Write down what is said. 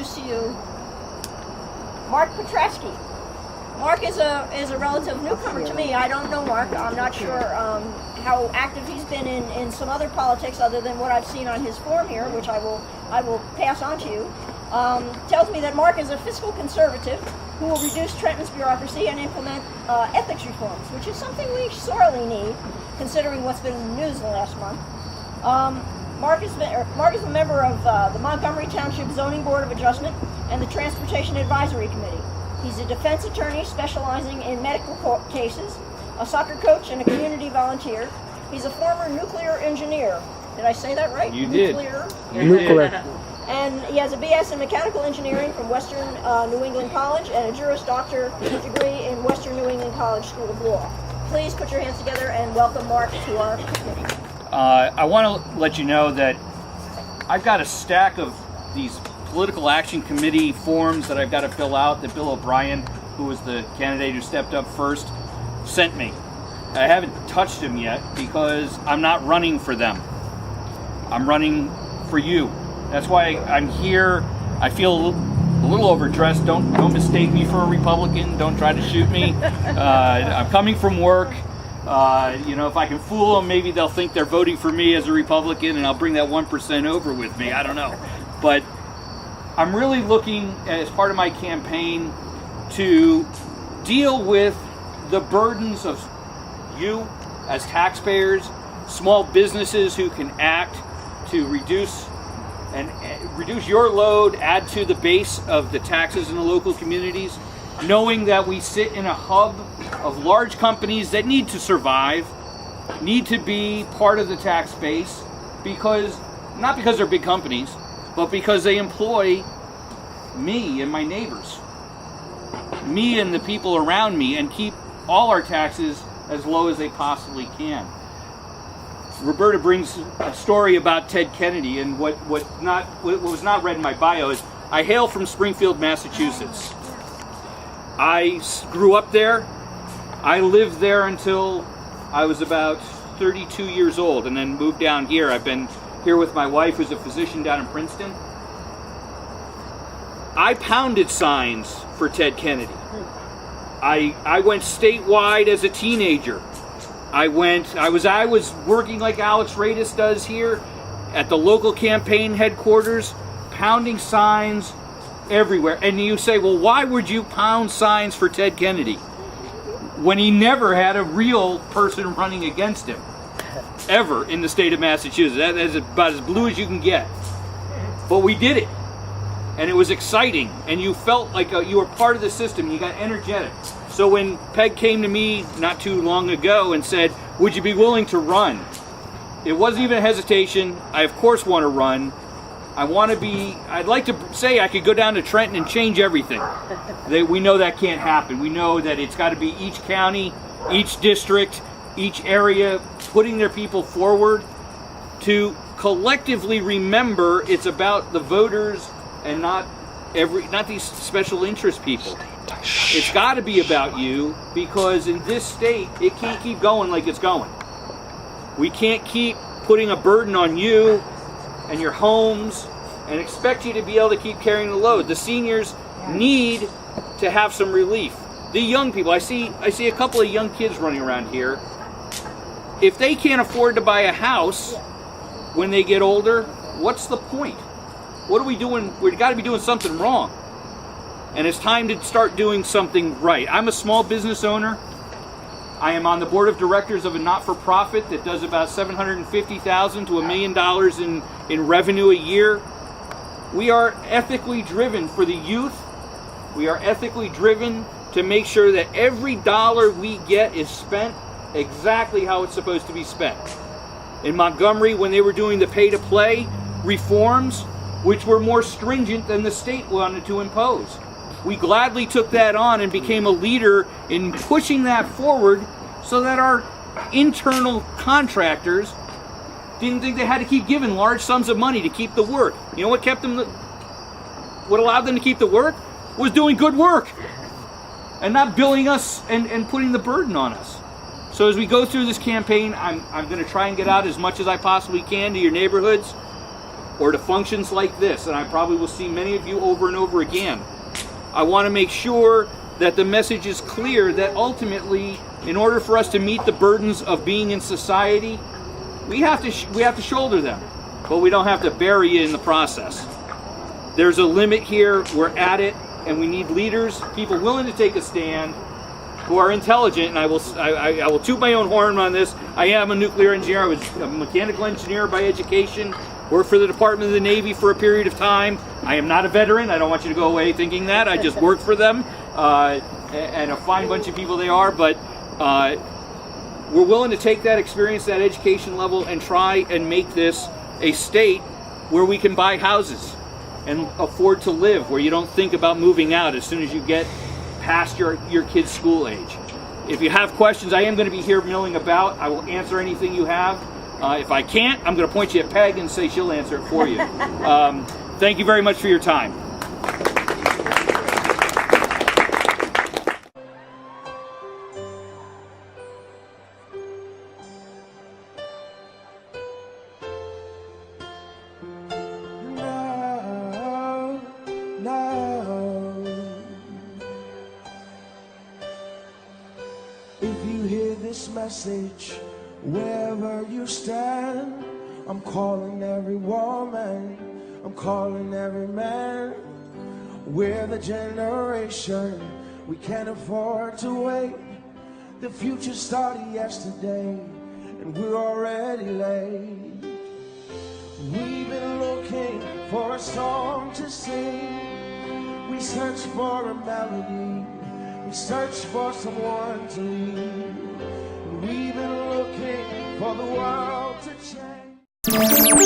introduce to you Mark Petraske. Mark is a relative newcomer to me. I don't know Mark. I'm not sure how active he's been in some other politics other than what I've seen on his form here, which I will pass on to you. Tells me that Mark is a fiscal conservative who will reduce Trenton's bureaucracy and implement ethics reforms, which is something we sorely need, considering what's been in the news in the last month. Mark is a member of the Montgomery Township Zoning Board of Adjustment and the Transportation Advisory Committee. He's a defense attorney specializing in medical cases, a soccer coach, and a community volunteer. He's a former nuclear engineer. Did I say that right? You nuclear. did. Nuclear. And he has a BS in mechanical engineering from Western New England College and a Juris Doctor degree in Western New England College School of Law. Please put your hands together and welcome Mark to our committee. I want to let you know that I've got a stack of these political action committee forms that I've got to fill out that Bill O'Brien, who was the candidate who stepped up first, sent me. I haven't touched them yet because I'm not running for them. I'm running for you. That's why I'm here. I feel a little overdressed. Don't mistake me for a Republican. Don't try to shoot me. I'm coming from work. If I can fool them, maybe they'll think they're voting for me as a Republican, and I'll bring that 1% over with me. I don't know. But I'm really looking, as part of my campaign, to deal with the burdens of you as taxpayers, small businesses who can act to reduce your load, add to the base of the taxes in the local communities, knowing that we sit in a hub of large companies that need to survive, need to be part of the tax base, not because they're big companies, but because they employ me and my neighbors, me and the people around me, and keep all our taxes as low as they possibly can. Roberta brings a story about Ted Kennedy, and what was not read in my bio is I hail from Springfield, Massachusetts. I grew up there. I lived there until I was about 32 years old, and then moved down here. I've been here with my wife, who's a physician down in Princeton. I pounded signs for Ted Kennedy. I went statewide as a teenager. I was working like Alex Radis does here at the local campaign headquarters, pounding signs everywhere. And you say, well, why would you pound signs for Ted Kennedy when he never had a real person running against him ever in the state of Massachusetts? That is about as blue as you can get. But we did it. And it was exciting, and you felt like you were part of the system. You got energetic. So when Peg came to me not too long ago and said, would you be willing to run? It wasn't even a hesitation. I, of course, want to run. I'd like to say I could go down to Trenton and change everything. We know that can't happen. We know that it's got to be each county, each district, each area putting their people forward to collectively remember it's about the voters and not these special interest people. It's got to be about you, because in this state, it can't keep going like it's going. We can't keep putting a burden on you and your homes and expect you to be able to keep carrying the load. The seniors need to have some relief. The young people, I see a couple of young kids running around here. If they can't afford to buy a house when they get older, what's the point? What are we doing? We've got to be doing something wrong. And it's time to start doing something right. I'm a small business owner. I am on the board of directors of a not-for-profit that does about $750,000 to $1 million in revenue a year. We are ethically driven for the youth. We are ethically driven to make sure that every dollar we get is spent exactly how it's supposed to be spent. In Montgomery, when they were doing the pay-to-play reforms, which were more stringent than the state wanted to impose, we gladly took that on and became a leader in pushing that forward so that our internal contractors didn't think they had to keep giving large sums of money to keep the work. You know what what allowed them to keep the work was doing good work and not billing us and putting the burden on us. So as we go through this campaign, I'm going to try and get out as much as I possibly can to your neighborhoods. or to functions like this, and I probably will see many of you over and over again, I want to make sure that the message is clear that ultimately, in order for us to meet the burdens of being in society, we have to shoulder them, but we don't have to bury you in the process. There's a limit here. We're at it, and we need leaders, people willing to take a stand, who are intelligent. And I will toot my own horn on this. I am a nuclear engineer. I was a mechanical engineer by education. Worked for the Department of the Navy for a period of time. I am not a veteran. I don't want you to go away thinking that. I just worked for them, and a fine bunch of people they are. But we're willing to take that experience, that education level, and try and make this a state where we can buy houses and afford to live, where you don't think about moving out as soon as you get past your kid's school age. If you have questions, I am going to be here milling about. I will answer anything you have. If I can't, I'm going to point you at Peg and say she'll answer it for you. Thank you very much for your time. If you hear this message, wherever you stand, I'm calling every woman, I'm calling every man. We're the generation, we can't afford to wait. The future started yesterday, and we're already late. We've been looking for a song to sing. We search for a melody, we search for someone to lead. We've been looking for the world to change.